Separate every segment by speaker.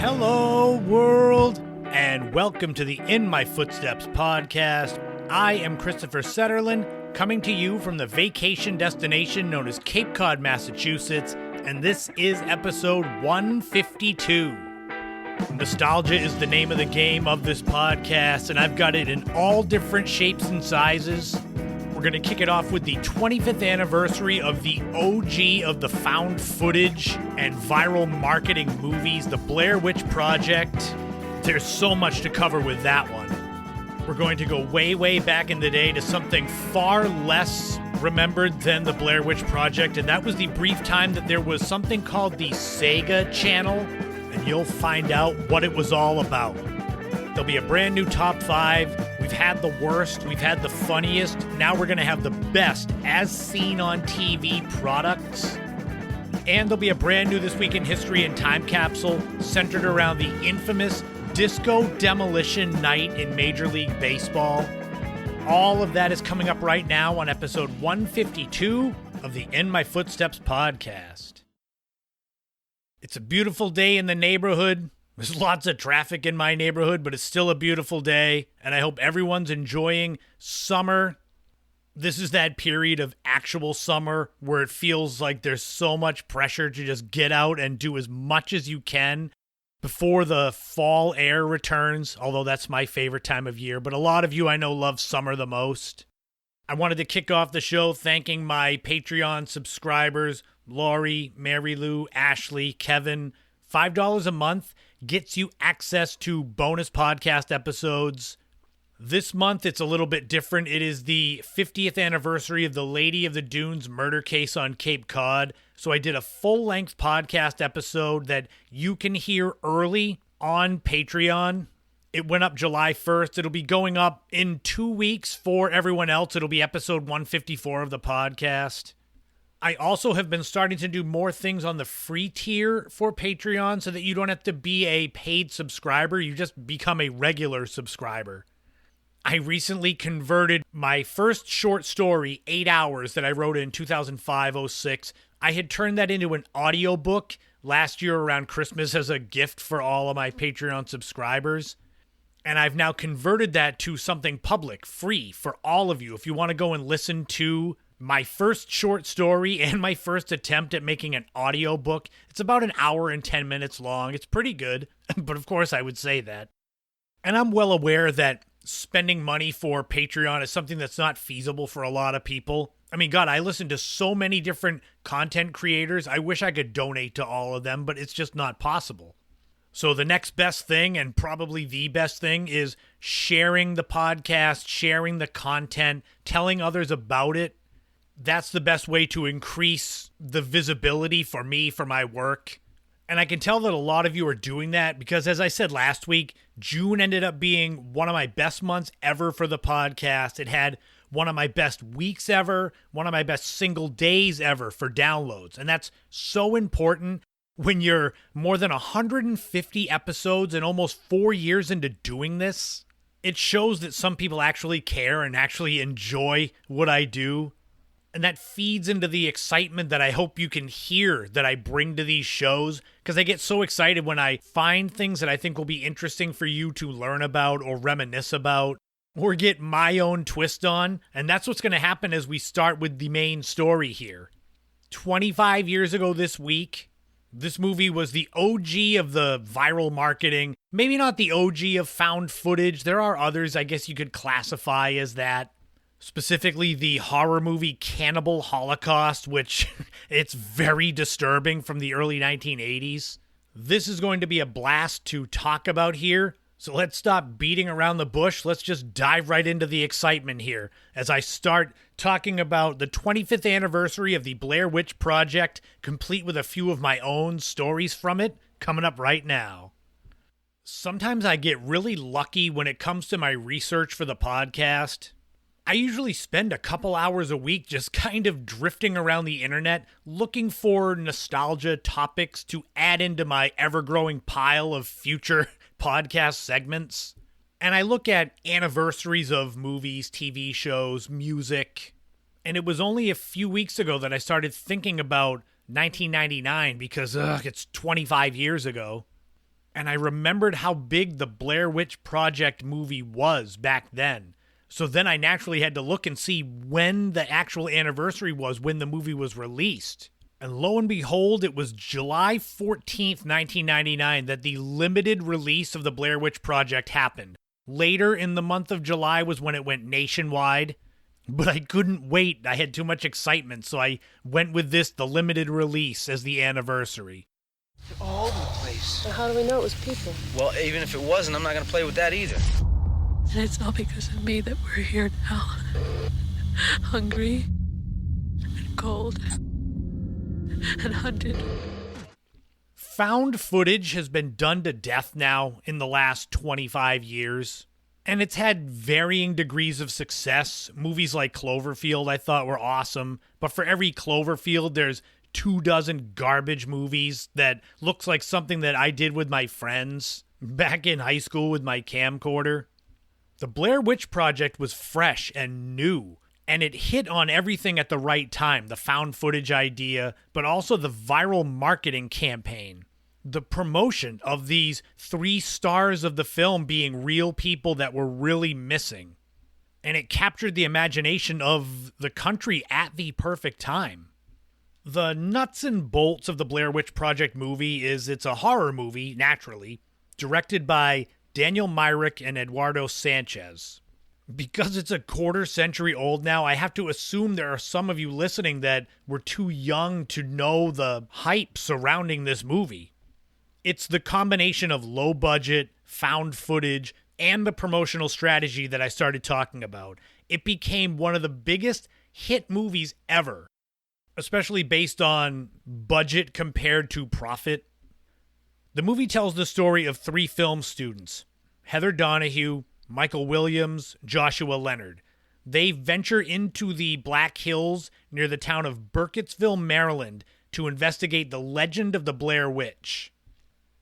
Speaker 1: Hello, world, and welcome to the In My Footsteps podcast. I am Christopher Setterlin, coming to you from the vacation destination known as Cape Cod, Massachusetts, and this is episode 152. Nostalgia is the name of the game of this podcast, and I've got it in all different shapes and sizes. We're going to kick it off with the 25th anniversary of the OG of the found footage and viral marketing movies, the Blair Witch Project. There's so much to cover with that one. We're going to go way, way back in the day to something far less remembered than the Blair Witch Project, and that was the brief time that there was something called the Sega Channel, and you'll find out what it was all about. There'll be a brand new top 5. We've had the worst, we've had the funniest, now we're going to have the best as seen on TV products. And there'll be a brand new This Week in History and Time Capsule centered around the infamous Disco Demolition Night in Major League Baseball. All of that is coming up right now on episode 152 of the In My Footsteps podcast. It's a beautiful day in the neighborhood. There's lots of traffic in my neighborhood, but it's still a beautiful day, and I hope everyone's enjoying summer. This is that period of actual summer where it feels like there's so much pressure to just get out and do as much as you can before the fall air returns, although that's my favorite time of year, but a lot of you I know love summer the most. I wanted to kick off the show thanking my Patreon subscribers, Laurie, Mary Lou, Ashley, Kevin. $5 a month gets you access to bonus podcast episodes. This month, it's a little bit different. It is the 50th anniversary of the Lady of the Dunes murder case on Cape Cod. So I did a full-length podcast episode that you can hear early on Patreon. It went up July 1st. It'll be going up in 2 weeks for everyone else. It'll be episode 154 of the podcast. I also have been starting to do more things on the free tier for Patreon so that you don't have to be a paid subscriber. You just become a regular subscriber. I recently converted my first short story, 8 Hours, that I wrote in 2005-06. I had turned that into an audiobook last year around Christmas as a gift for all of my Patreon subscribers. And I've now converted that to something public, free, for all of you. If you want to go and listen to my first short story and my first attempt at making an audiobook, it's about an hour and 10 minutes long. It's pretty good, but of course I would say that. And I'm well aware that spending money for Patreon is something that's not feasible for a lot of people. I mean, God, I listen to so many different content creators. I wish I could donate to all of them, but it's just not possible. So the next best thing, and probably the best thing, is sharing the podcast, sharing the content, telling others about it. That's the best way to increase the visibility for me, for my work. And I can tell that a lot of you are doing that because, as I said last week, June ended up being one of my best months ever for the podcast. It had one of my best weeks ever, one of my best single days ever for downloads. And that's so important when you're more than 150 episodes and almost 4 years into doing this. It shows that some people actually care and actually enjoy what I do. And that feeds into the excitement that I hope you can hear that I bring to these shows, because I get so excited when I find things that I think will be interesting for you to learn about or reminisce about or get my own twist on. And that's what's going to happen as we start with the main story here. 25 years ago this week, this movie was the OG of the viral marketing. Maybe not the OG of found footage. There are others I guess you could classify as that. Specifically the horror movie Cannibal Holocaust, which it's very disturbing, from the early 1980s. This is going to be a blast to talk about here, so let's stop beating around the bush. Let's just dive right into the excitement here as I start talking about the 25th anniversary of the Blair Witch Project, complete with a few of my own stories from it, coming up right now. Sometimes I get really lucky when it comes to my research for the podcast. I usually spend a couple hours a week just kind of drifting around the internet looking for nostalgia topics to add into my ever-growing pile of future podcast segments. And I look at anniversaries of movies, TV shows, music. And it was only a few weeks ago that I started thinking about 1999 because, it's 25 years ago. And I remembered how big the Blair Witch Project movie was back then. So then I naturally had to look and see when the actual anniversary was when the movie was released. And lo and behold, it was July 14th, 1999 that the limited release of the Blair Witch Project happened. Later in the month of July was when it went nationwide. But I couldn't wait. I had too much excitement, so I went with this, the limited release, as the anniversary.
Speaker 2: They're all over the place.
Speaker 3: Well, how do we know it was people?
Speaker 2: Well, even if it wasn't, I'm not going to play with that either.
Speaker 3: And it's all because of me that we're here now. Hungry and cold and hunted.
Speaker 1: Found footage has been done to death now in the last 25 years. And it's had varying degrees of success. Movies like Cloverfield I thought were awesome. But for every Cloverfield, there's 24 garbage movies that looks like something that I did with my friends back in high school with my camcorder. The Blair Witch Project was fresh and new, and it hit on everything at the right time. The found footage idea, but also the viral marketing campaign. The promotion of these 3 stars of the film being real people that were really missing. And it captured the imagination of the country at the perfect time. The nuts and bolts of the Blair Witch Project movie is it's a horror movie, naturally, directed by Daniel Myrick and Eduardo Sanchez. Because it's a quarter century old now, I have to assume there are some of you listening that were too young to know the hype surrounding this movie. It's the combination of low budget, found footage, and the promotional strategy that I started talking about. It became one of the biggest hit movies ever, especially based on budget compared to profit. The movie tells the story of 3 film students, Heather Donahue, Michael Williams, Joshua Leonard. They venture into the Black Hills near the town of Burkittsville, Maryland, to investigate the legend of the Blair Witch.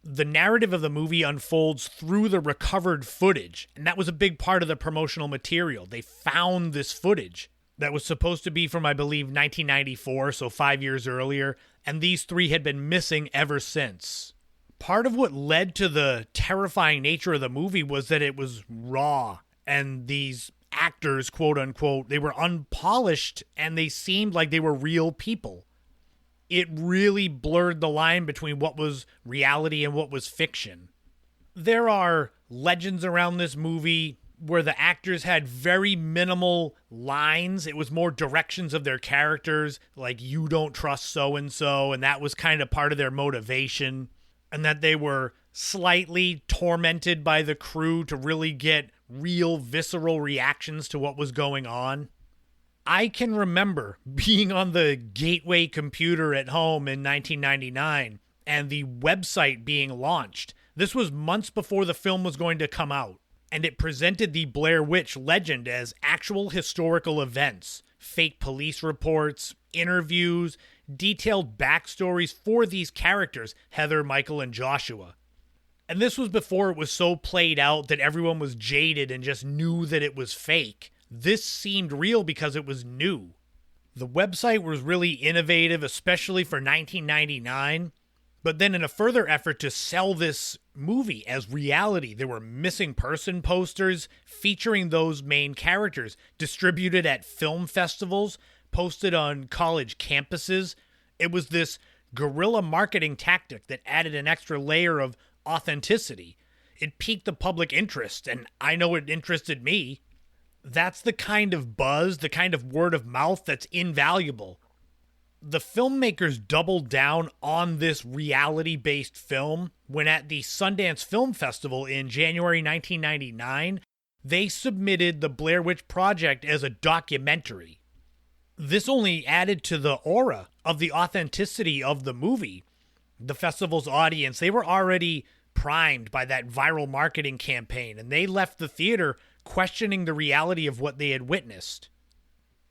Speaker 1: The narrative of the movie unfolds through the recovered footage, and that was a big part of the promotional material. They found this footage that was supposed to be from, I believe, 1994, so 5 years earlier, and these 3 had been missing ever since. Part of what led to the terrifying nature of the movie was that it was raw, and these actors, quote unquote, they were unpolished, and they seemed like they were real people. It really blurred the line between what was reality and what was fiction. There are legends around this movie where the actors had very minimal lines. It was more directions of their characters, like you don't trust so-and-so, and that was kind of part of their motivation, and that they were slightly tormented by the crew to really get real visceral reactions to what was going on. I can remember being on the Gateway computer at home in 1999 and the website being launched. This was months before the film was going to come out, and it presented the Blair Witch legend as actual historical events, fake police reports, interviews, detailed backstories for these characters, Heather, Michael, and Joshua. And this was before it was so played out that everyone was jaded and just knew that it was fake. This seemed real because it was new. The website was really innovative, especially for 1999. But then in a further effort to sell this movie as reality, there were missing person posters featuring those main characters, distributed at film festivals, posted on college campuses. It was this guerrilla marketing tactic that added an extra layer of authenticity. It piqued the public interest, and I know it interested me. That's the kind of buzz, the kind of word of mouth that's invaluable. The filmmakers doubled down on this reality-based film when at the Sundance Film Festival in January 1999, they submitted the Blair Witch Project as a documentary. This only added to the aura of the authenticity of the movie. The festival's audience, they were already primed by that viral marketing campaign, and they left the theater questioning the reality of what they had witnessed.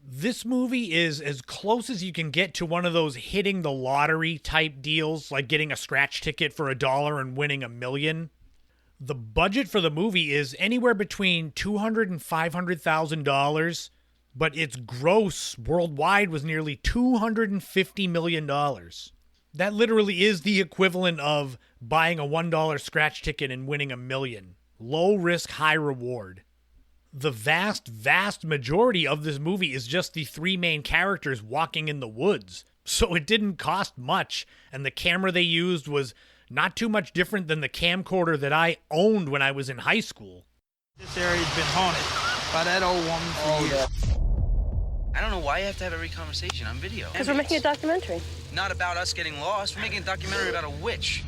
Speaker 1: This movie is as close as you can get to one of those hitting the lottery type deals, like getting a scratch ticket for $1 and winning $1 million. The budget for the movie is anywhere between $200,000 and $500,000, but its gross worldwide was nearly $250 million. That literally is the equivalent of buying a $1 scratch ticket and winning $1 million. Low risk, high reward. The vast majority of this movie is just the three main characters walking in the woods. So it didn't cost much, and the camera they used was not too much different than the camcorder that I owned when I was in high school.
Speaker 4: This area's been haunted by that old woman for years.
Speaker 2: I don't know why you have to have every conversation on video.
Speaker 5: Because we're making a documentary.
Speaker 2: Not about us getting lost. We're making a documentary about a witch.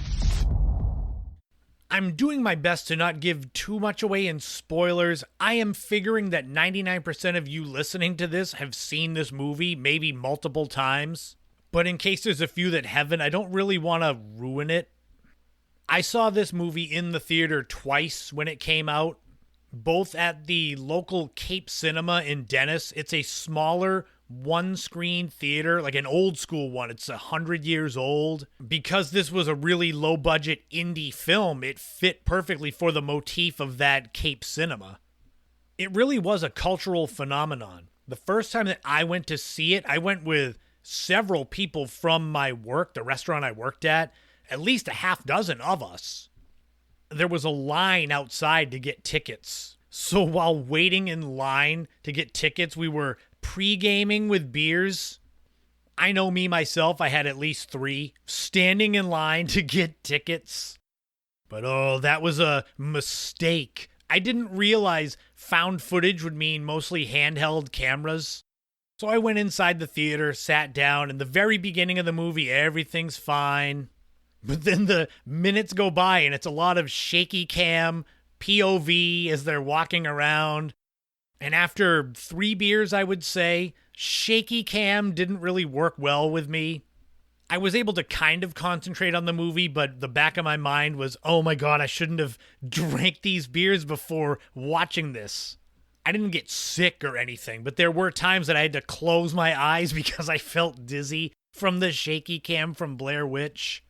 Speaker 1: I'm doing my best to not give too much away in spoilers. I am figuring that 99% of you listening to this have seen this movie, maybe multiple times. But in case there's a few that haven't, I don't really want to ruin it. I saw this movie in the theater twice when it came out, both at the local Cape Cinema in Dennis. It's a smaller one-screen theater, like an old school one. It's 100 years old. Because this was a really low-budget indie film, it fit perfectly for the motif of that Cape Cinema. It really was a cultural phenomenon. The first time that I went to see it, I went with several people from my work, the restaurant I worked at least a half dozen of us. There was a line outside to get tickets. So while waiting in line to get tickets, we were pre-gaming with beers. I know me, myself, I had at least 3 standing in line to get tickets. But oh, that was a mistake. I didn't realize found footage would mean mostly handheld cameras. So I went inside the theater, sat down, and the very beginning of the movie, everything's fine. But then the minutes go by and it's a lot of shaky cam, POV as they're walking around. And after 3 beers, I would say, shaky cam didn't really work well with me. I was able to kind of concentrate on the movie, but the back of my mind was, oh my God, I shouldn't have drank these beers before watching this. I didn't get sick or anything, but there were times that I had to close my eyes because I felt dizzy from the shaky cam from Blair Witch.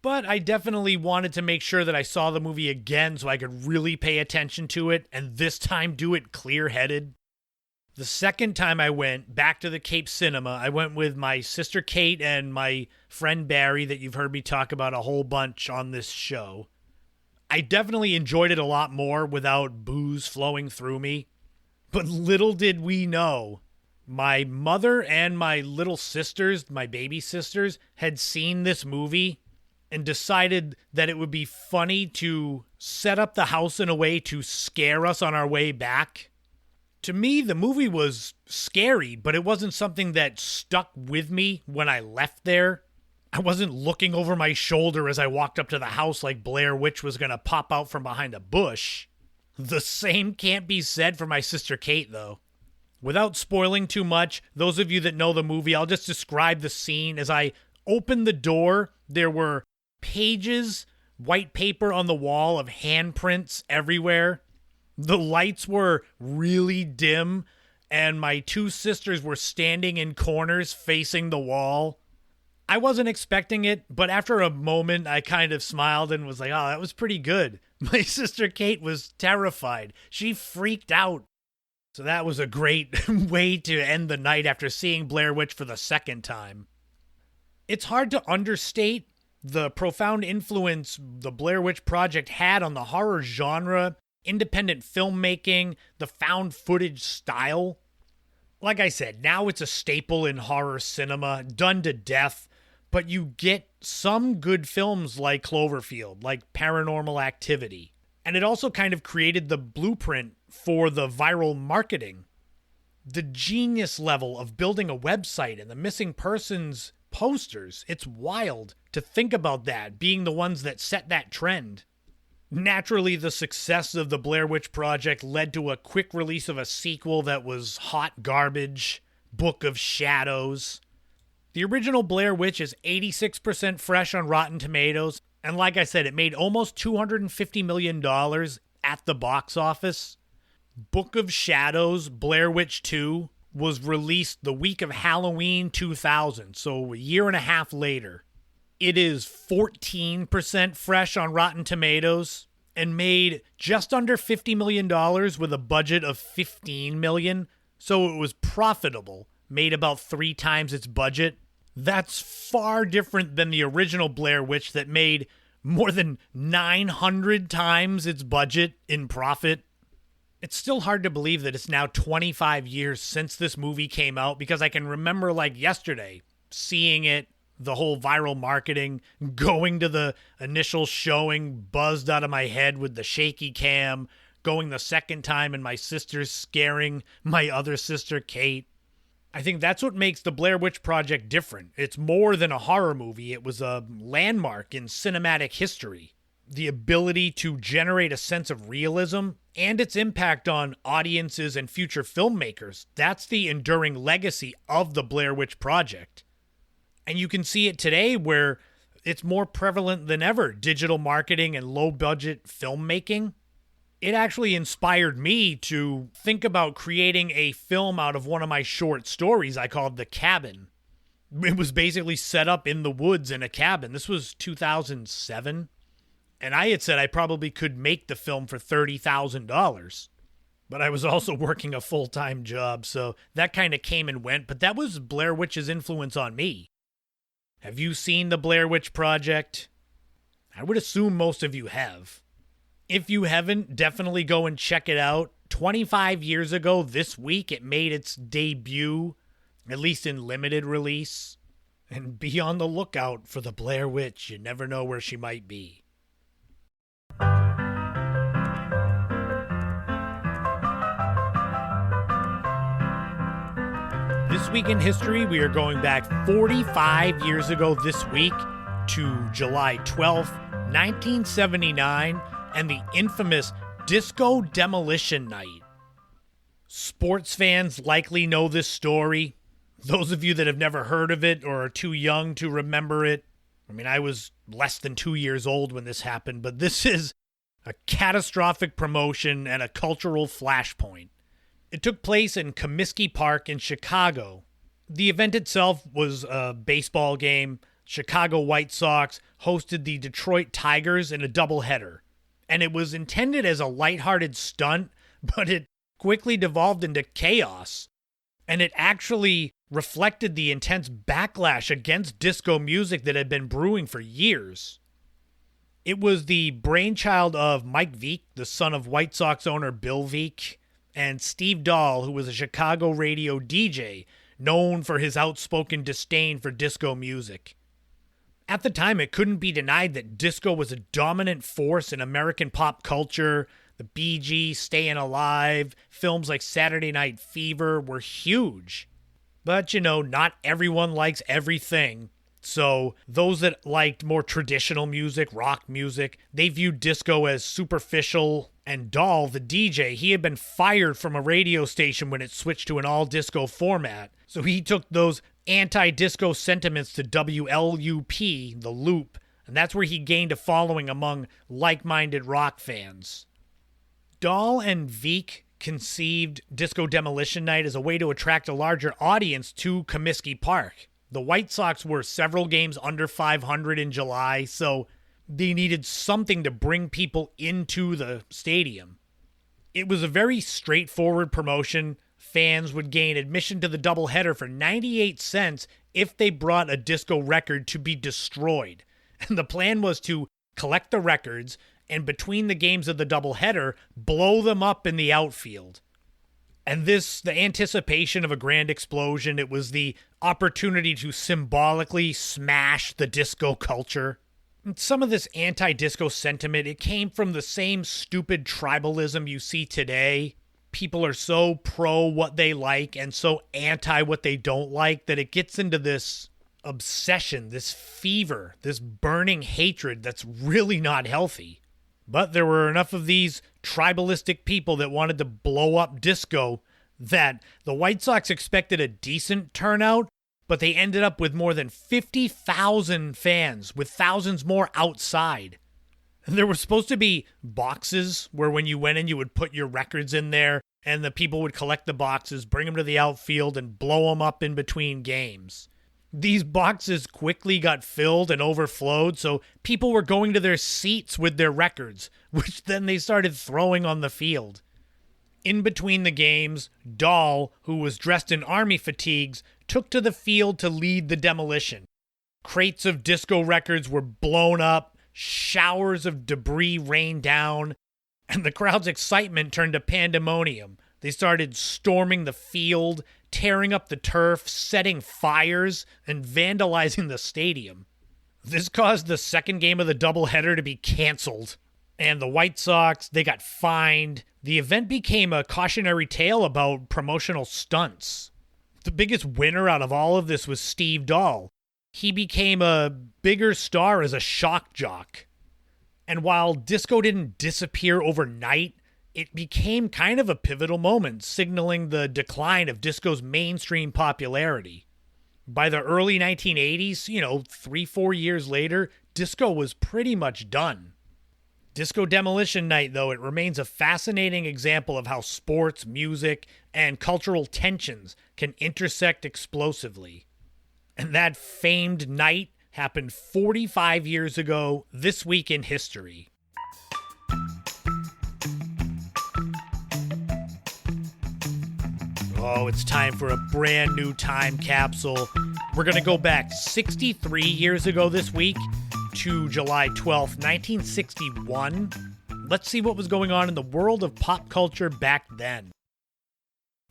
Speaker 1: But I definitely wanted to make sure that I saw the movie again so I could really pay attention to it, and this time do it clear-headed. The second time I went back to the Cape Cinema, I went with my sister Kate and my friend Barry that you've heard me talk about a whole bunch on this show. I definitely enjoyed it a lot more without booze flowing through me. But little did we know, my mother and my little sisters, my baby sisters, had seen this movie and decided that it would be funny to set up the house in a way to scare us on our way back. To me, the movie was scary, but it wasn't something that stuck with me when I left there. I wasn't looking over my shoulder as I walked up to the house like Blair Witch was going to pop out from behind a bush. The same can't be said for my sister Kate, though. Without spoiling too much, those of you that know the movie, I'll just describe the scene. As I opened the door, there were pages, white paper on the wall of handprints everywhere. The lights were really dim, and my 2 sisters were standing in corners facing the wall. I wasn't expecting it, but after a moment, I kind of smiled and was like, oh, that was pretty good. My sister Kate was terrified. She freaked out. So that was a great way to end the night after seeing Blair Witch for the second time. It's hard to understate the profound influence the Blair Witch Project had on the horror genre, independent filmmaking, the found footage style. Like I said, now it's a staple in horror cinema, done to death, but you get some good films like Cloverfield, like Paranormal Activity. And it also kind of created the blueprint for the viral marketing. The genius level of building a website and the missing persons posters, it's wild to think about that being the ones that set that trend. Naturally, the success of the Blair Witch Project led to a quick release of a sequel that was hot garbage, Book of Shadows. The original Blair Witch is 86% fresh on Rotten Tomatoes, and like I said, it made almost $250 million at the box office. Book of Shadows, Blair Witch 2, was released the week of Halloween 2000, so a year and a half later. It is 14% fresh on Rotten Tomatoes and made just under $50 million with a budget of $15 million, so it was profitable, made about 3 times its budget. That's far different than the original Blair Witch that made more than 900 times its budget in profit. It's still hard to believe that it's now 25 years since this movie came out, because I can remember like yesterday seeing it, the whole viral marketing, going to the initial showing, buzzed out of my head with the shaky cam, going the second time and my sister's scaring my other sister, Kate. I think that's what makes the Blair Witch Project different. It's more than a horror movie. It was a landmark in cinematic history. The ability to generate a sense of realism and its impact on audiences and future filmmakers. That's the enduring legacy of the Blair Witch Project. And you can see it today where it's more prevalent than ever, digital marketing and low-budget filmmaking. It actually inspired me to think about creating a film out of one of my short stories I called The Cabin. It was basically set up in the woods in a cabin. This was 2007. And I had said I probably could make the film for $30,000. But I was also working a full-time job, so that kind of came and went. But that was Blair Witch's influence on me. Have you seen the Blair Witch Project? I would assume most of you have. If you haven't, definitely go and check it out. 25 years ago this week, it made its debut, at least in limited release. And be on the lookout for the Blair Witch. You never know where she might be. This week in history, we are going back 45 years ago this week to July 12th, 1979, and the infamous Disco Demolition Night. Sports fans likely know this story. Those of you that have never heard of it or are too young to remember it, I mean, I was less than 2 years old when this happened, but this is a catastrophic promotion and a cultural flashpoint. It took place in Comiskey Park in Chicago. The event itself was a baseball game. Chicago White Sox hosted the Detroit Tigers in a doubleheader. And it was intended as a lighthearted stunt, but it quickly devolved into chaos. And it actually reflected the intense backlash against disco music that had been brewing for years. It was the brainchild of Mike Veeck, the son of White Sox owner Bill Veeck, and Steve Dahl, who was a Chicago radio DJ known for his outspoken disdain for disco music. At the time, it couldn't be denied that disco was a dominant force in American pop culture. The Bee Gees, Stayin' Alive, films like Saturday Night Fever were huge. But, you know, not everyone likes everything. So those that liked more traditional music, rock music, they viewed disco as superficial. And Dahl, the DJ, he had been fired from a radio station when it switched to an all-disco format. So he took those anti-disco sentiments to WLUP, The Loop, and that's where he gained a following among like-minded rock fans. Dahl and Veeck conceived Disco Demolition Night as a way to attract a larger audience to Comiskey Park. The White Sox were several games under 500 in July, so they needed something to bring people into the stadium. It was a very straightforward promotion. Fans would gain admission to the doubleheader for 98 cents if they brought a disco record to be destroyed. And the plan was to collect the records and between the games of the doubleheader, blow them up in the outfield. And this, the anticipation of a grand explosion, it was the opportunity to symbolically smash the disco culture. And some of this anti-disco sentiment, it came from the same stupid tribalism you see today. People are so pro what they like and so anti what they don't like that it gets into this obsession, this fever, this burning hatred that's really not healthy. But there were enough of these tribalistic people that wanted to blow up disco that the White Sox expected a decent turnout, but they ended up with more than 50,000 fans, with thousands more outside. There were supposed to be boxes where when you went in, you would put your records in there, and the people would collect the boxes, bring them to the outfield, and blow them up in between games. These boxes quickly got filled and overflowed, so people were going to their seats with their records, which then they started throwing on the field. In between the games, Dahl, who was dressed in army fatigues, took to the field to lead the demolition. Crates of disco records were blown up, showers of debris rained down, and the crowd's excitement turned to pandemonium. They started storming the field, tearing up the turf, setting fires, and vandalizing the stadium. This caused the second game of the doubleheader to be canceled. And the White Sox, they got fined. The event became a cautionary tale about promotional stunts. The biggest winner out of all of this was Steve Dahl. He became a bigger star as a shock jock. And while disco didn't disappear overnight, it became kind of a pivotal moment, signaling the decline of disco's mainstream popularity. By the early 1980s, 3-4 years later, disco was pretty much done. Disco Demolition Night, though, it remains a fascinating example of how sports, music, and cultural tensions can intersect explosively. And that famed night happened 45 years ago, this week in history. Oh, it's time for a brand new time capsule. We're going to go back 63 years ago this week to July 12th, 1961. Let's see what was going on in the world of pop culture back then.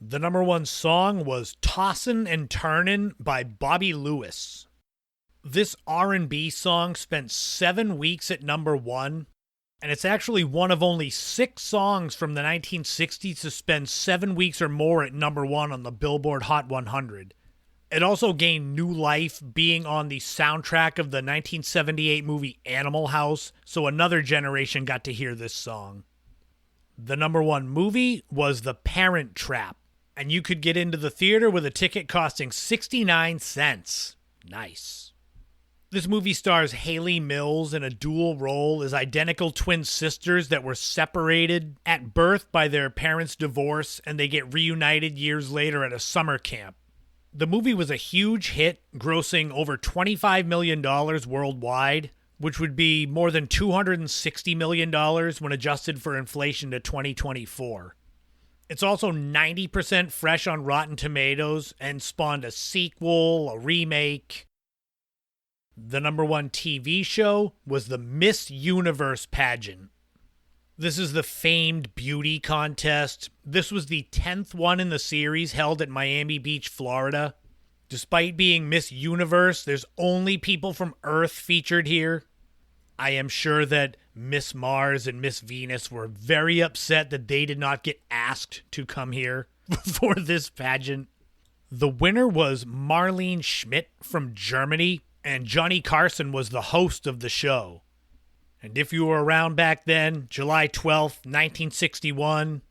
Speaker 1: The number one song was Tossin' and Turnin' by Bobby Lewis. This R&B song spent 7 weeks at number one, and it's actually one of only 6 songs from the 1960s to spend 7 weeks or more at number one on the Billboard Hot 100. It also gained new life being on the soundtrack of the 1978 movie Animal House, so another generation got to hear this song. The number one movie was The Parent Trap, and you could get into the theater with a ticket costing 69 cents. Nice. This movie stars Haley Mills in a dual role as identical twin sisters that were separated at birth by their parents' divorce, and they get reunited years later at a summer camp. The movie was a huge hit, grossing over $25 million worldwide, which would be more than $260 million when adjusted for inflation to 2024. It's also 90% fresh on Rotten Tomatoes and spawned a sequel, a remake. The number one TV show was the Miss Universe pageant. This is the famed beauty contest. This was the 10th one in the series held at Miami Beach, Florida. Despite being Miss Universe, there's only people from Earth featured here. I am sure that Miss Mars and Miss Venus were very upset that they did not get asked to come here for this pageant. The winner was Marlene Schmidt from Germany, and Johnny Carson was the host of the show. And if you were around back then, July 12th, 1961,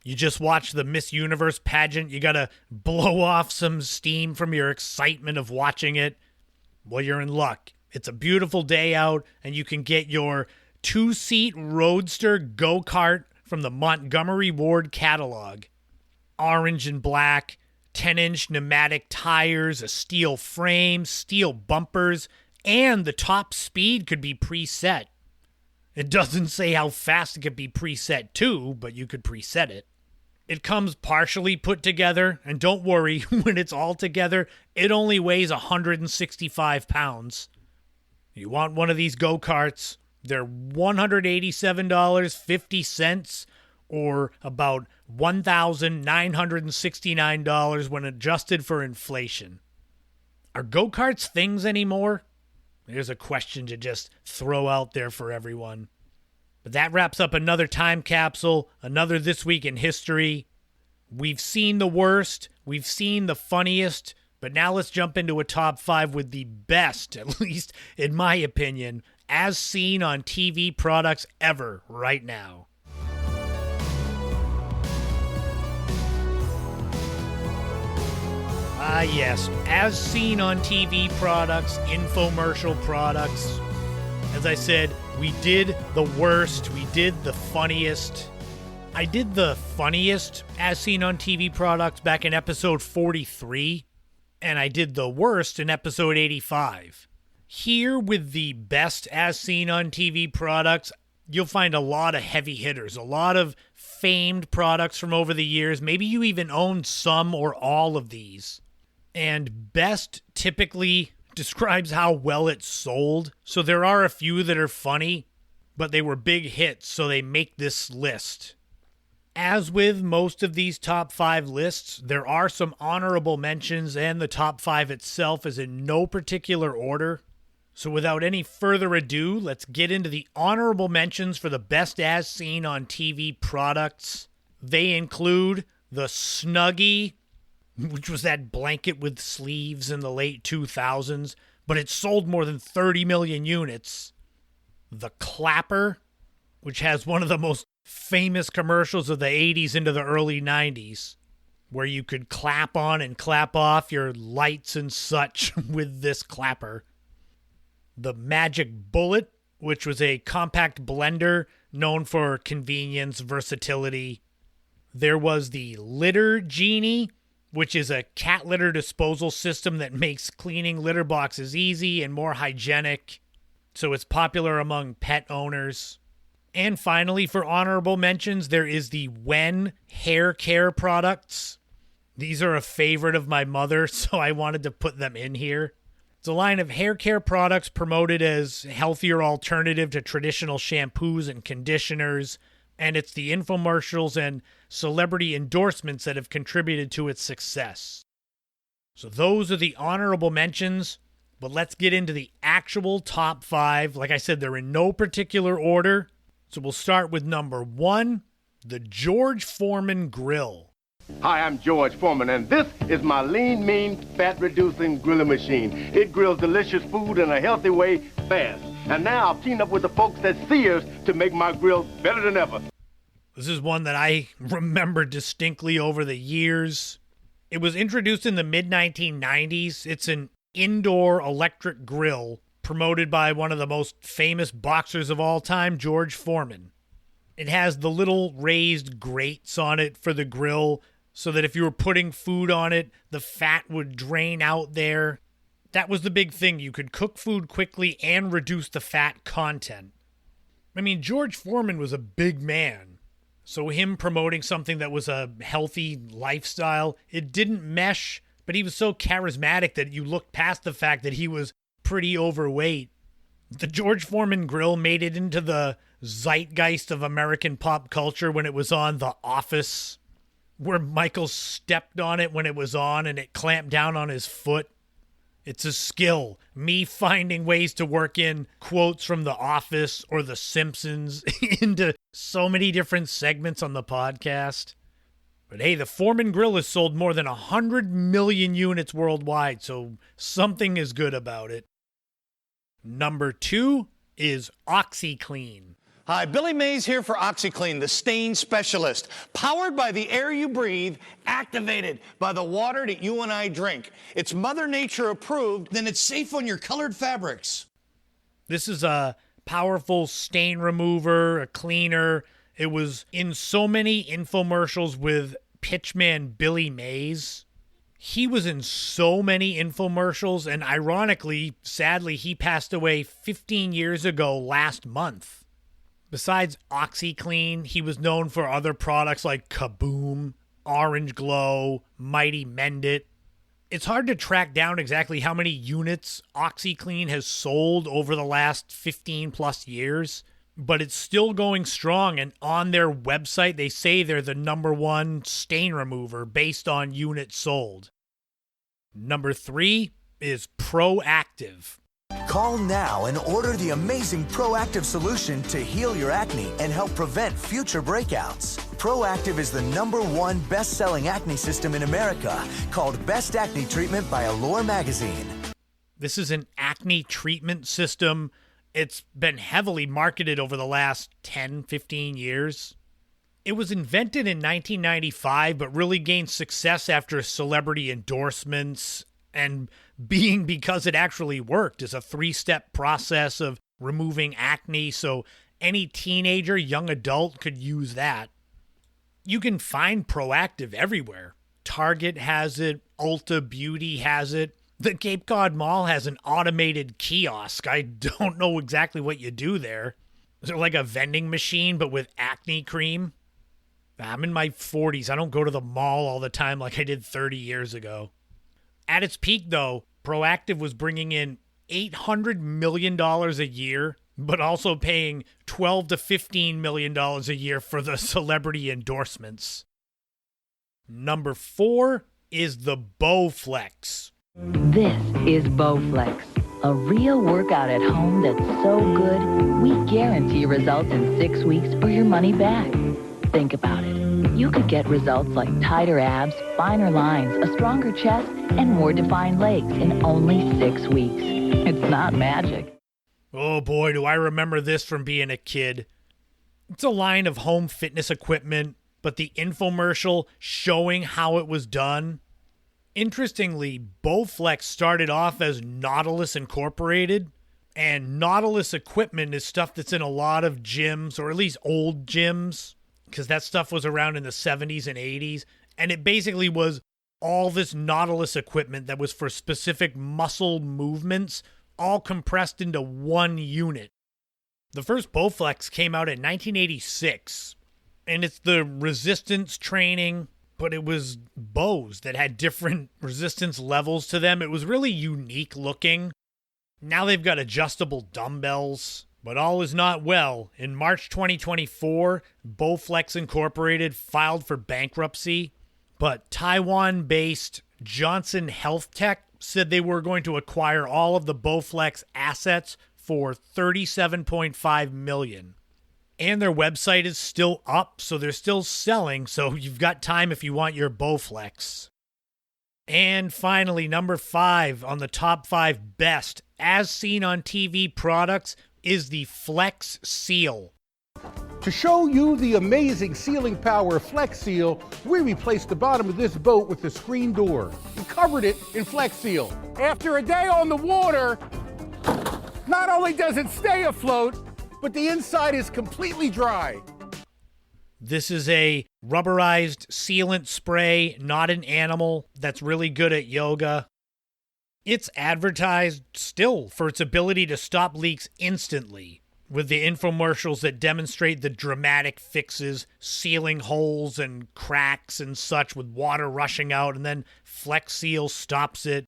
Speaker 1: you just watched the Miss Universe pageant, you gotta blow off some steam from your excitement of watching it, well, you're in luck. It's a beautiful day out, and you can get your 2-seat Roadster go-kart from the Montgomery Ward catalog. Orange and black, 10-inch pneumatic tires, a steel frame, steel bumpers, and the top speed could be preset. It doesn't say how fast it could be preset to, but you could preset it. It comes partially put together, and don't worry, when it's all together, it only weighs 165 pounds. You want one of these go-karts, they're $187.50, or about $1,969 when adjusted for inflation. Are go-karts things anymore? There's a question to just throw out there for everyone. But that wraps up another time capsule, another This Week in History. We've seen the worst, we've seen the funniest, but now let's jump into a top 5 with the best, at least in my opinion, as seen on TV products ever right now. Ah, yes, as seen on TV products, infomercial products. As I said, we did the worst, we did the funniest. I did the funniest as seen on TV products back in episode 43, and I did the worst in episode 85. Here with the best as seen on TV products, you'll find a lot of heavy hitters, a lot of famed products from over the years. Maybe you even own some or all of these. And best typically describes how well it sold. So there are a few that are funny, but they were big hits, so they make this list. As with most of these top 5 lists, there are some honorable mentions, and the top 5 itself is in no particular order. So without any further ado, let's get into the honorable mentions for the best as seen on TV products. They include the Snuggie, which was that blanket with sleeves in the late 2000s, but it sold more than 30 million units. The Clapper, which has one of the most famous commercials of the 80s into the early 90s, where you could clap on and clap off your lights and such with this clapper. The Magic Bullet, which was a compact blender known for convenience, versatility. There was the Litter Genie, which is a cat litter disposal system that makes cleaning litter boxes easy and more hygienic, so it's popular among pet owners. And finally, for honorable mentions, there is the Wen hair care products. These are a favorite of my mother, so I wanted to put them in here. It's a line of hair care products promoted as a healthier alternative to traditional shampoos and conditioners, and it's the infomercials and celebrity endorsements that have contributed to its success. So those are the honorable mentions, but let's get into the actual top 5. Like I said, they're in no particular order. So we'll start with number 1, the George Foreman Grill.
Speaker 5: Hi, I'm George Foreman, and this is my lean, mean, fat-reducing grilling machine. It grills delicious food in a healthy way, fast. And now I've teamed up with the folks at Sears to make my grill better than ever.
Speaker 1: This is one that I remember distinctly over the years. It was introduced in the mid-1990s. It's an indoor electric grill promoted by one of the most famous boxers of all time, George Foreman. It has the little raised grates on it for the grill, so that if you were putting food on it, the fat would drain out there. That was the big thing. You could cook food quickly and reduce the fat content. I mean, George Foreman was a big man, so him promoting something that was a healthy lifestyle, it didn't mesh, but he was so charismatic that you looked past the fact that he was pretty overweight. The George Foreman grill made it into the zeitgeist of American pop culture when it was on The Office, where Michael stepped on it when it was on and it clamped down on his foot. It's a skill. Me finding ways to work in quotes from The Office or The Simpsons into so many different segments on the podcast. But hey, the Foreman grill has sold more than 100 million units worldwide, so something is good about it. Number 2 is OxyClean.
Speaker 6: Hi, Billy Mays here for OxyClean, the stain specialist. Powered by the air you breathe, activated by the water that you and I drink. It's Mother Nature approved, then it's safe on your colored fabrics.
Speaker 1: This is a powerful stain remover, a cleaner. It was in so many infomercials with pitchman Billy Mays. He was in so many infomercials, and ironically, sadly, he passed away 15 years ago last month. Besides OxyClean, he was known for other products like Kaboom, Orange Glow, Mighty Mendit. It's hard to track down exactly how many units OxyClean has sold over the last 15 plus years, but it's still going strong, and on their website they say they're the #1 stain remover based on units sold. Number 3 is Proactive.
Speaker 7: Call now and order the amazing Proactive solution to heal your acne and help prevent future breakouts. Proactive is the #1 best-selling acne system in America, called Best Acne Treatment by Allure magazine.
Speaker 1: This is an acne treatment system. It's been heavily marketed over the last 10, 15 years. It was invented in 1995, but really gained success after celebrity endorsements and being because it actually worked. It's a 3-step process of removing acne, so any teenager, young adult could use that. You can find Proactive everywhere. Target has it, Ulta Beauty has it. The Cape Cod Mall has an automated kiosk. I don't know exactly what you do there. Is it like a vending machine, but with acne cream? I'm in my 40s. I don't go to the mall all the time like I did 30 years ago. At its peak, though, Proactive was bringing in $800 million a year, but also paying $12 to $15 million a year for the celebrity endorsements. Number 4 is the Bowflex.
Speaker 8: This is Bowflex, a real workout at home that's so good, we guarantee results in 6 weeks or your money back. Think about it. You could get results like tighter abs, finer lines, a stronger chest, and more defined legs in only 6 weeks. It's not magic.
Speaker 1: Oh boy, do I remember this from being a kid. It's a line of home fitness equipment, but the infomercial showing how it was done. Interestingly, Bowflex started off as Nautilus Incorporated, and Nautilus equipment is stuff that's in a lot of gyms, or at least old gyms, because that stuff was around in the 70s and 80s, and it basically was all this Nautilus equipment that was for specific muscle movements, all compressed into one unit. The first Bowflex came out in 1986, and it's the resistance training, but it was bows that had different resistance levels to them. It was really unique looking. Now they've got adjustable dumbbells, but all is not well. In March 2024, Bowflex Incorporated filed for bankruptcy, but Taiwan-based Johnson Health Tech said they were going to acquire all of the Bowflex assets for $37.5 million. And their website is still up, so they're still selling, so you've got time if you want your Bowflex. And finally, number 5 on the top 5 best as seen on TV products is the Flex Seal.
Speaker 9: To show you the amazing sealing power of Flex Seal, we replaced the bottom of this boat with a screen door and covered it in Flex Seal. After a day on the water, not only does it stay afloat, but the inside is completely dry.
Speaker 1: This is a rubberized sealant spray, not an animal, that's really good at yoga. It's advertised still for its ability to stop leaks instantly, with the infomercials that demonstrate the dramatic fixes, sealing holes and cracks and such with water rushing out, and then Flex Seal stops it.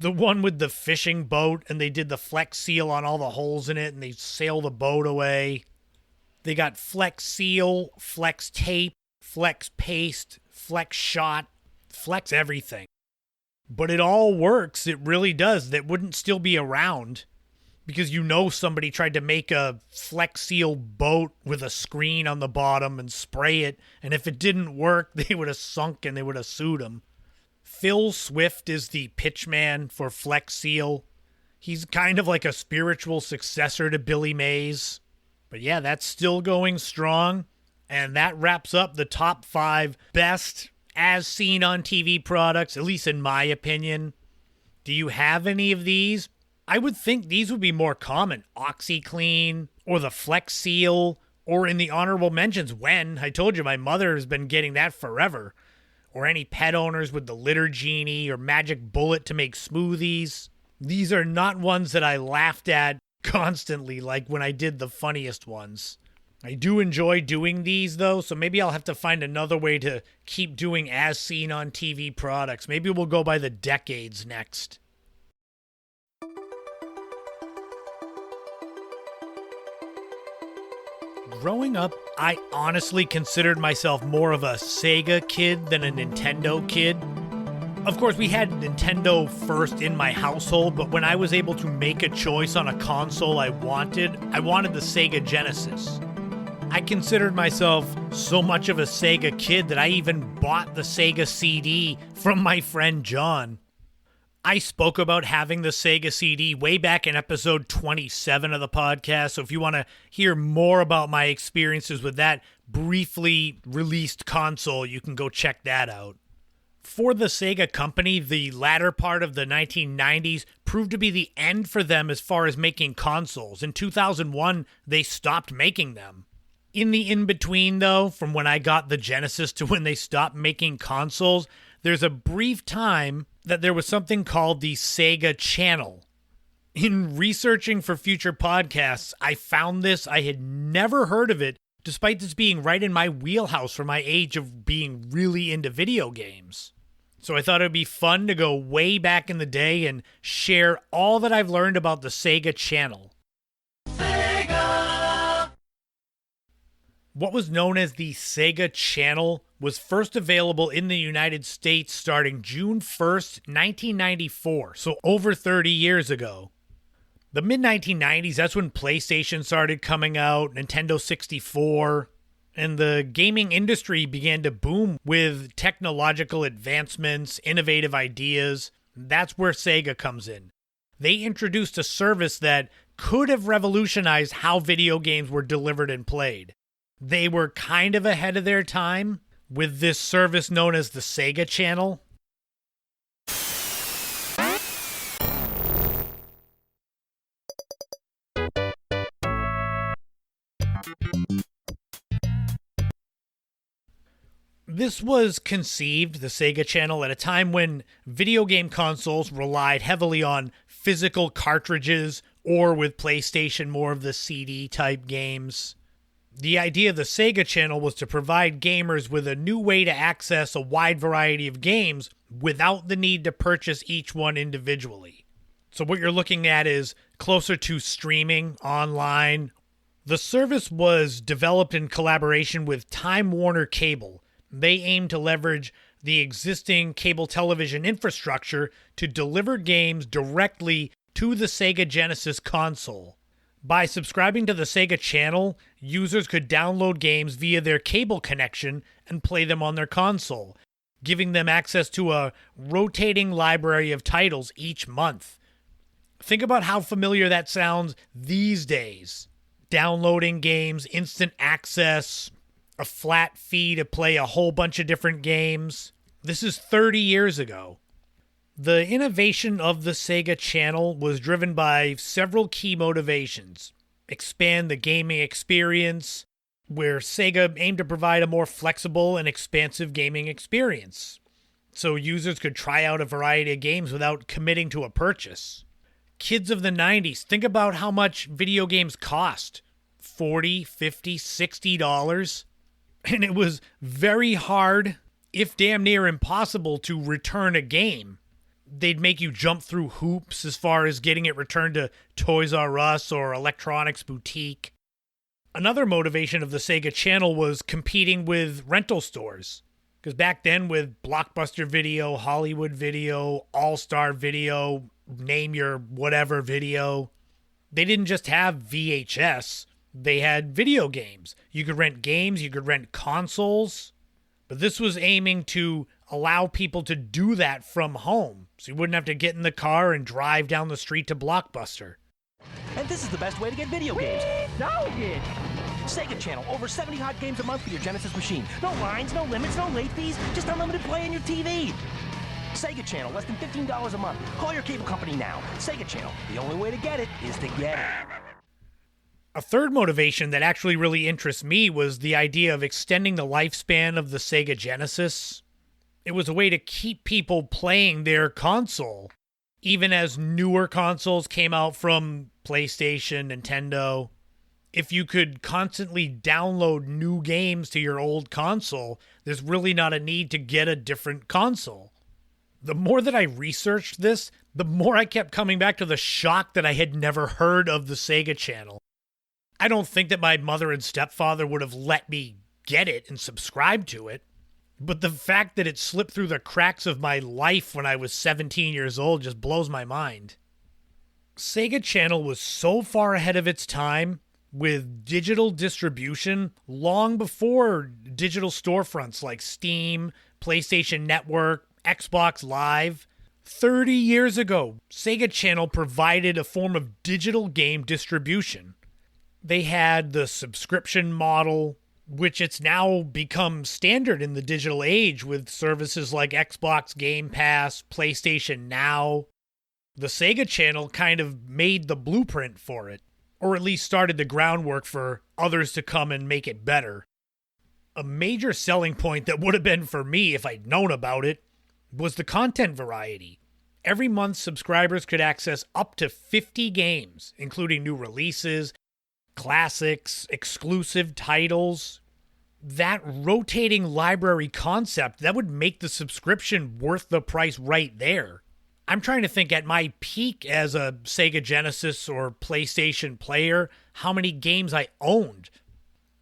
Speaker 1: The one with the fishing boat, and they did the Flex Seal on all the holes in it, and they sail the boat away. They got Flex Seal, Flex Tape, Flex Paste, Flex Shot, Flex everything. But it all works, it really does. That wouldn't still be around, because you know somebody tried to make a Flex Seal boat with a screen on the bottom and spray it, and if it didn't work, they would have sunk and they would have sued them. Phil Swift is the pitchman for Flex Seal. He's kind of like a spiritual successor to Billy Mays. But yeah, that's still going strong. And that wraps up the top 5 best as seen on TV products, at least in my opinion. Do you have any of these? I would think these would be more common. OxyClean, or the Flex Seal, or in the honorable mentions, When. I told you my mother has been getting that forever. Or any pet owners with the Litter Genie or Magic Bullet to make smoothies. These are not ones that I laughed at constantly like when I did the funniest ones. I do enjoy doing these though, so maybe I'll have to find another way to keep doing as seen on TV products. Maybe we'll go by the decades next. Growing up, I honestly considered myself more of a Sega kid than a Nintendo kid. Of course, we had Nintendo first in my household, but when I was able to make a choice on a console I wanted the Sega Genesis. I considered myself so much of a Sega kid that I even bought the Sega CD from my friend John. I spoke about having the Sega CD way back in episode 27 of the podcast, so if you want to hear more about my experiences with that briefly released console, you can go check that out. For the Sega company, the latter part of the 1990s proved to be the end for them as far as making consoles. In 2001, they stopped making them. In the in-between, though, from when I got the Genesis to when they stopped making consoles, there's a brief time that there was something called the Sega Channel. In researching for future podcasts, I found this. I had never heard of it, despite this being right in my wheelhouse for my age of being really into video games. So I thought it would be fun to go way back in the day and share all that I've learned about the Sega Channel. Sega! What was known as the Sega Channel was first available in the United States starting June 1st, 1994, so over 30 years ago. The mid-1990s, that's when PlayStation started coming out, Nintendo 64, and the gaming industry began to boom with technological advancements, innovative ideas. That's where Sega comes in. They introduced a service that could have revolutionized how video games were delivered and played. They were kind of ahead of their time with this service known as the Sega Channel. This was conceived, the Sega Channel, at a time when video game consoles relied heavily on physical cartridges, or with PlayStation, more of the CD-type games. The idea of the Sega Channel was to provide gamers with a new way to access a wide variety of games without the need to purchase each one individually. So what you're looking at is closer to streaming online. The service was developed in collaboration with Time Warner Cable. They aim to leverage the existing cable television infrastructure to deliver games directly to the Sega Genesis console. By subscribing to the Sega Channel, users could download games via their cable connection and play them on their console, giving them access to a rotating library of titles each month. Think about how familiar that sounds these days. Downloading games, instant access, a flat fee to play a whole bunch of different games. This is 30 years ago. The innovation of the Sega Channel was driven by several key motivations. Expand the gaming experience, where Sega aimed to provide a more flexible and expansive gaming experience, so users could try out a variety of games without committing to a purchase. Kids of the 90s, think about how much video games cost. $40, $50, $60. And it was very hard, if damn near impossible, to return a game. They'd make you jump through hoops as far as getting it returned to Toys R Us or Electronics Boutique. Another motivation of the Sega Channel was competing with rental stores. Because back then, with Blockbuster Video, Hollywood Video, All-Star Video, name your whatever video, they didn't just have VHS. They had video games. You could rent games, you could rent consoles. But this was aiming to allow people to do that from home, so you wouldn't have to get in the car and drive down the street to Blockbuster.
Speaker 10: And this is the best way to get video games. Now again. Sega Channel, over 70 hot games a month for your Genesis machine. No lines, no limits, no late fees, just unlimited play on your TV. Sega Channel, less than $15 a month. Call your cable company now. Sega Channel, the only way to get it is to get it.
Speaker 1: A third motivation that actually really interests me was the idea of extending the lifespan of the Sega Genesis. It was a way to keep people playing their console, even as newer consoles came out from PlayStation, Nintendo. If you could constantly download new games to your old console, there's really not a need to get a different console. The more that I researched this, the more I kept coming back to the shock that I had never heard of the Sega Channel. I don't think that my mother and stepfather would have let me get it and subscribe to it. But the fact that it slipped through the cracks of my life when I was 17 years old just blows my mind. Sega Channel was so far ahead of its time with digital distribution long before digital storefronts like Steam, PlayStation Network, Xbox Live. 30 years ago, Sega Channel provided a form of digital game distribution. They had the subscription model, which it's now become standard in the digital age with services like Xbox Game Pass, PlayStation Now. The Sega Channel kind of made the blueprint for it, or at least started the groundwork for others to come and make it better. A major selling point that would have been for me if I'd known about it was the content variety. Every month, subscribers could access up to 50 games, including new releases, classics, exclusive titles. that rotating library concept, that would make the subscription worth the price right there. I'm trying to think at my peak as a Sega Genesis or PlayStation player, how many games I owned.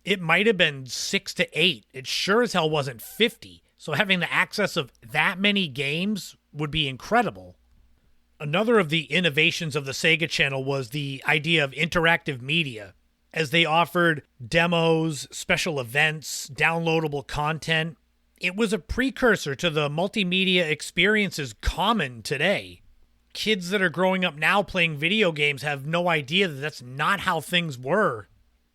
Speaker 1: It might have been 6 to 8. It sure as hell wasn't 50. So having the access of that many games would be incredible. Another of the innovations of the Sega Channel was the idea of interactive media, as they offered demos, special events, downloadable content. It was a precursor to the multimedia experiences common today. Kids that are growing up now playing video games have no idea that that's not how things were.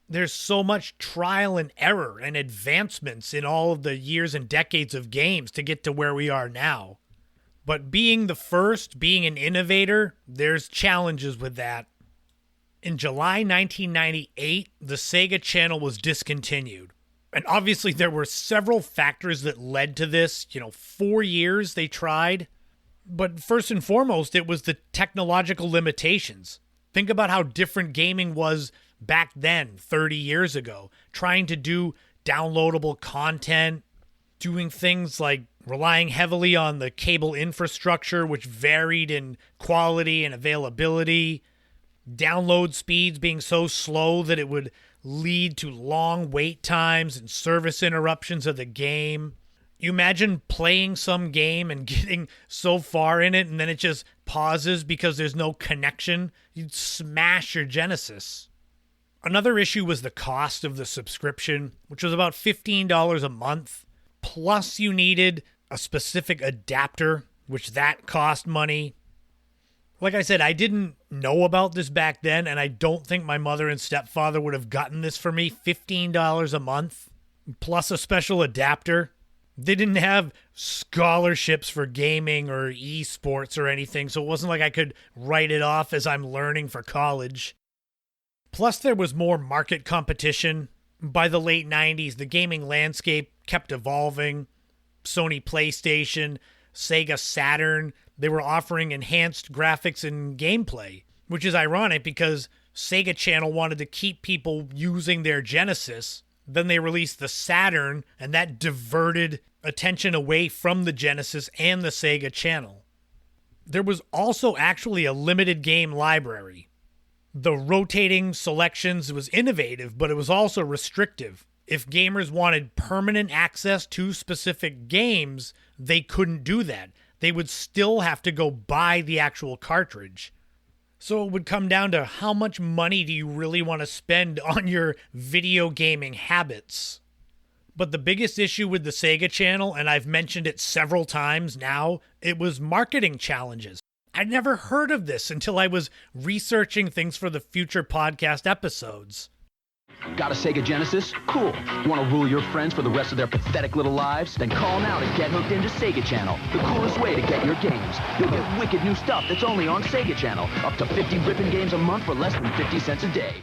Speaker 1: There's so much trial and error and advancements in all of the years and decades of games to get to where we are now. But being the first, being an innovator, there's challenges with that. In July 1998, the Sega Channel was discontinued. And obviously there were several factors that led to this. 4 years they tried. But first and foremost, it was the technological limitations. Think about how different gaming was back then, 30 years ago. Trying to do downloadable content, doing things like relying heavily on the cable infrastructure, which varied in quality and availability. Download speeds being so slow that it would lead to long wait times and service interruptions of the game. You imagine playing some game and getting so far in it and then it just pauses because there's no connection. You'd smash your Genesis. Another issue was the cost of the subscription, which was about $15 a month. Plus you needed a specific adapter, which that cost money. Like I said, I didn't know about this back then, and I don't think my mother and stepfather would have gotten this for me. $15 a month, plus a special adapter. They didn't have scholarships for gaming or esports or anything, so it wasn't like I could write it off as I'm learning for college. Plus, there was more market competition. By the late 90s, the gaming landscape kept evolving. Sony PlayStation, Sega Saturn, they were offering enhanced graphics and gameplay, which is ironic because Sega Channel wanted to keep people using their Genesis. Then they released the Saturn, and that diverted attention away from the Genesis and the Sega Channel. There was also actually a limited game library. The rotating selections was innovative, but it was also restrictive. If gamers wanted permanent access to specific games, they couldn't do that. They would still have to go buy the actual cartridge. So it would come down to how much money do you really want to spend on your video gaming habits? But the biggest issue with the Sega Channel, and I've mentioned it several times now, it was marketing challenges. I'd never heard of this until I was researching things for the future podcast episodes.
Speaker 11: Got a Sega Genesis? Cool. Want to rule your friends for the rest of their pathetic little lives? Then call now to get hooked into Sega Channel, the coolest way to get your games. You'll get wicked new stuff that's only on Sega Channel. Up to 50 ripping games a month for less than 50 cents a day.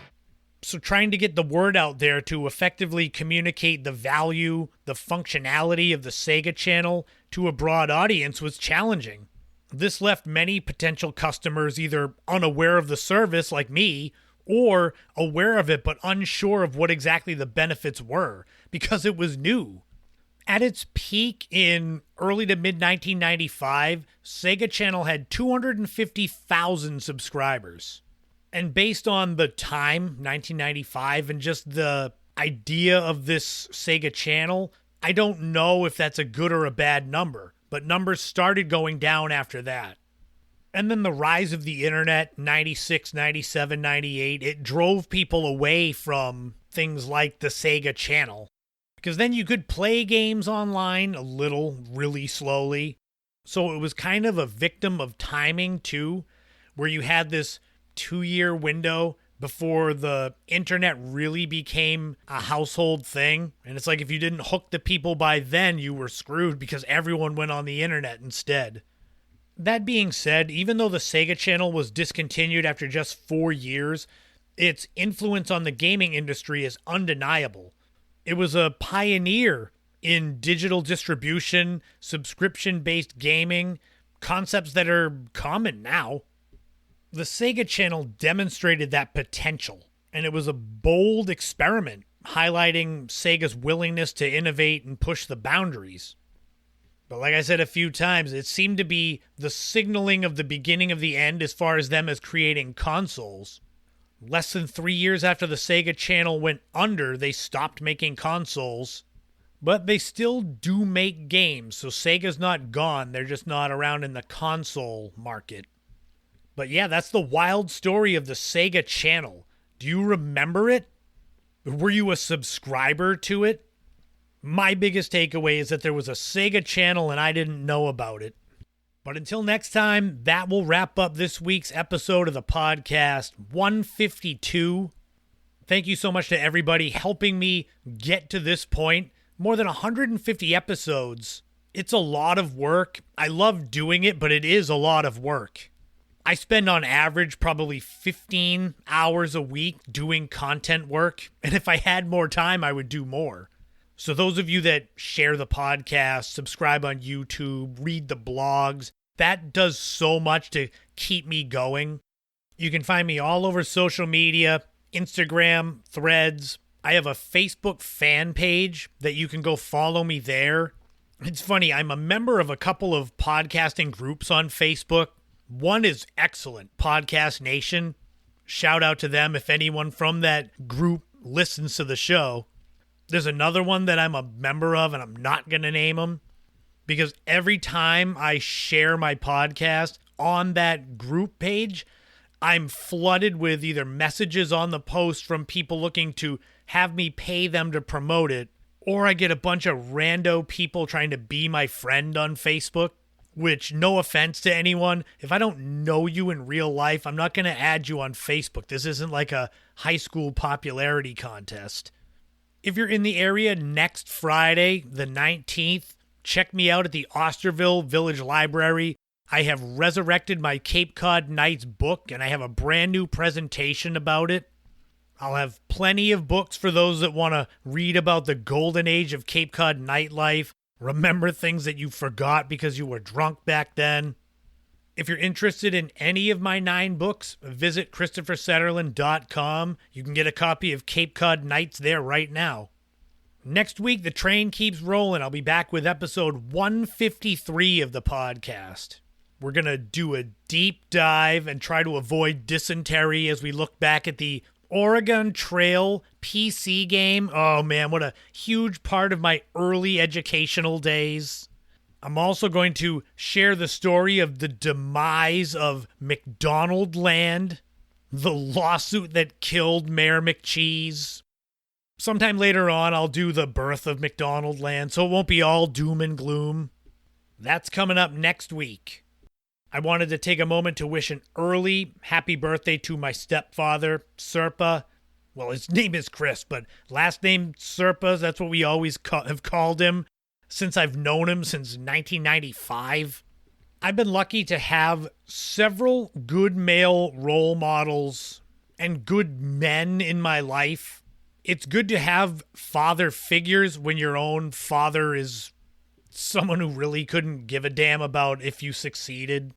Speaker 1: So trying to get the word out there to effectively communicate the value, the functionality of the Sega Channel to a broad audience was challenging. This left many potential customers either unaware of the service, like me, or aware of it but unsure of what exactly the benefits were, because it was new. At its peak in early to mid-1995, Sega Channel had 250,000 subscribers. And based on the time, 1995, and just the idea of this Sega Channel, I don't know if that's a good or a bad number, but numbers started going down after that. And then the rise of the internet, 96, 97, 98, it drove people away from things like the Sega Channel. Because then you could play games online a little, really slowly. So it was kind of a victim of timing too, where you had this 2-year window before the internet really became a household thing. And it's like if you didn't hook the people by then, you were screwed because everyone went on the internet instead. That being said, even though the Sega Channel was discontinued after just 4 years, its influence on the gaming industry is undeniable. It was a pioneer in digital distribution, subscription-based gaming, concepts that are common now. The Sega Channel demonstrated that potential, and it was a bold experiment, highlighting Sega's willingness to innovate and push the boundaries. But like I said a few times, it seemed to be the signaling of the beginning of the end as far as them as creating consoles. Less than 3 years after the Sega Channel went under, they stopped making consoles. But they still do make games, so Sega's not gone. They're just not around in the console market. But yeah, that's the wild story of the Sega Channel. Do you remember it? Were you a subscriber to it? My biggest takeaway is that there was a Sega Channel and I didn't know about it. But until next time, that will wrap up this week's episode of the podcast, 152. Thank you so much to everybody helping me get to this point. More than 150 episodes. It's a lot of work. I love doing it, but it is a lot of work. I spend on average probably 15 hours a week doing content work, and if I had more time, I would do more. So those of you that share the podcast, subscribe on YouTube, read the blogs, that does so much to keep me going. You can find me all over social media, Instagram, Threads. I have a Facebook fan page that you can go follow me there. It's funny, I'm a member of a couple of podcasting groups on Facebook. One is excellent, Podcast Nation. Shout out to them if anyone from that group listens to the show. There's another one that I'm a member of, and I'm not going to name them, because every time I share my podcast on that group page, I'm flooded with either messages on the post from people looking to have me pay them to promote it, or I get a bunch of rando people trying to be my friend on Facebook, which, no offense to anyone, if I don't know you in real life, I'm not going to add you on Facebook. This isn't like a high school popularity contest. If you're in the area next Friday, the 19th, check me out at the Osterville Village Library. I have resurrected my Cape Cod Nights book, and I have a brand new presentation about it. I'll have plenty of books for those that want to read about the golden age of Cape Cod nightlife, remember things that you forgot because you were drunk back then. If you're interested in any of my 9 books, visit ChristopherSetterland.com. You can get a copy of Cape Cod Nights there right now. Next week, the train keeps rolling. I'll be back with episode 153 of the podcast. We're going to do a deep dive and try to avoid dysentery as we look back at the Oregon Trail PC game. Oh man, what a huge part of my early educational days. I'm also going to share the story of the demise of McDonald Land, the lawsuit that killed Mayor McCheese. Sometime later on, I'll do the birth of McDonald Land, so it won't be all doom and gloom. That's coming up next week. I wanted to take a moment to wish an early happy birthday to my stepfather, Serpa. Well, his name is Chris, but last name Serpa, that's what we always have called him since I've known him since 1995. I've been lucky to have several good male role models and good men in my life. It's good to have father figures when your own father is someone who really couldn't give a damn about if you succeeded.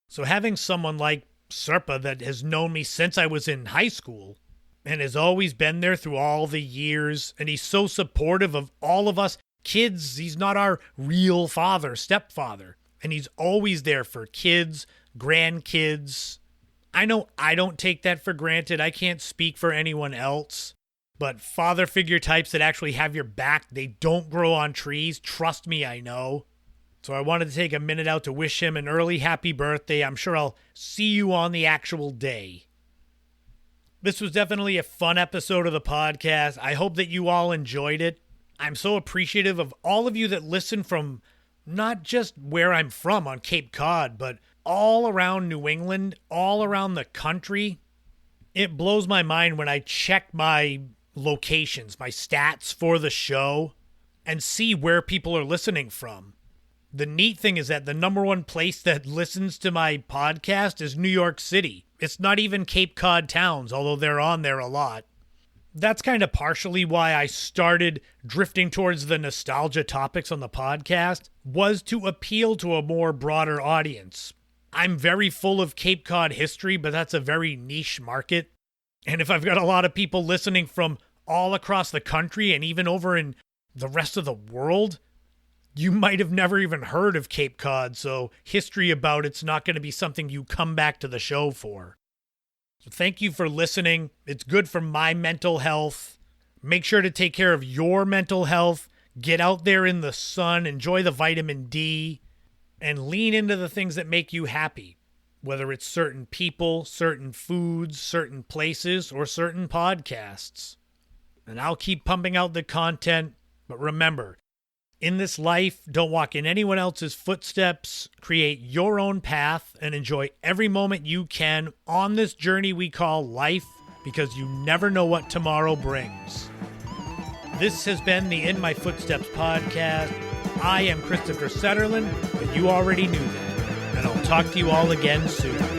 Speaker 1: So having someone like Serpa that has known me since I was in high school and has always been there through all the years, and he's so supportive of all of us kids. He's not our real father, stepfather, and he's always there for kids, grandkids. I know I don't take that for granted. I can't speak for anyone else, but father figure types that actually have your back, they don't grow on trees. Trust me, I know. So I wanted to take a minute out to wish him an early happy birthday. I'm sure I'll see you on the actual day. This was definitely a fun episode of the podcast. I hope that you all enjoyed it. I'm so appreciative of all of you that listen from not just where I'm from on Cape Cod, but all around New England, all around the country. It blows my mind when I check my locations, my stats for the show, and see where people are listening from. The neat thing is that the number one place that listens to my podcast is New York City. It's not even Cape Cod towns, although they're on there a lot. That's kind of partially why I started drifting towards the nostalgia topics on the podcast, was to appeal to a more broader audience. I'm very full of Cape Cod history, but that's a very niche market. And if I've got a lot of people listening from all across the country and even over in the rest of the world, you might have never even heard of Cape Cod, so history about it's not going to be something you come back to the show for. So thank you for listening. It's good for my mental health. Make sure to take care of your mental health. Get out there in the sun, enjoy the vitamin D, and lean into the things that make you happy, whether it's certain people, certain foods, certain places, or certain podcasts. And I'll keep pumping out the content, but remember, in this life, don't walk in anyone else's footsteps, create your own path, and enjoy every moment you can on this journey we call life, because you never know what tomorrow brings. This has been the In My Footsteps podcast. I am Christopher Setterlin, but you already knew that, and I'll talk to you all again soon.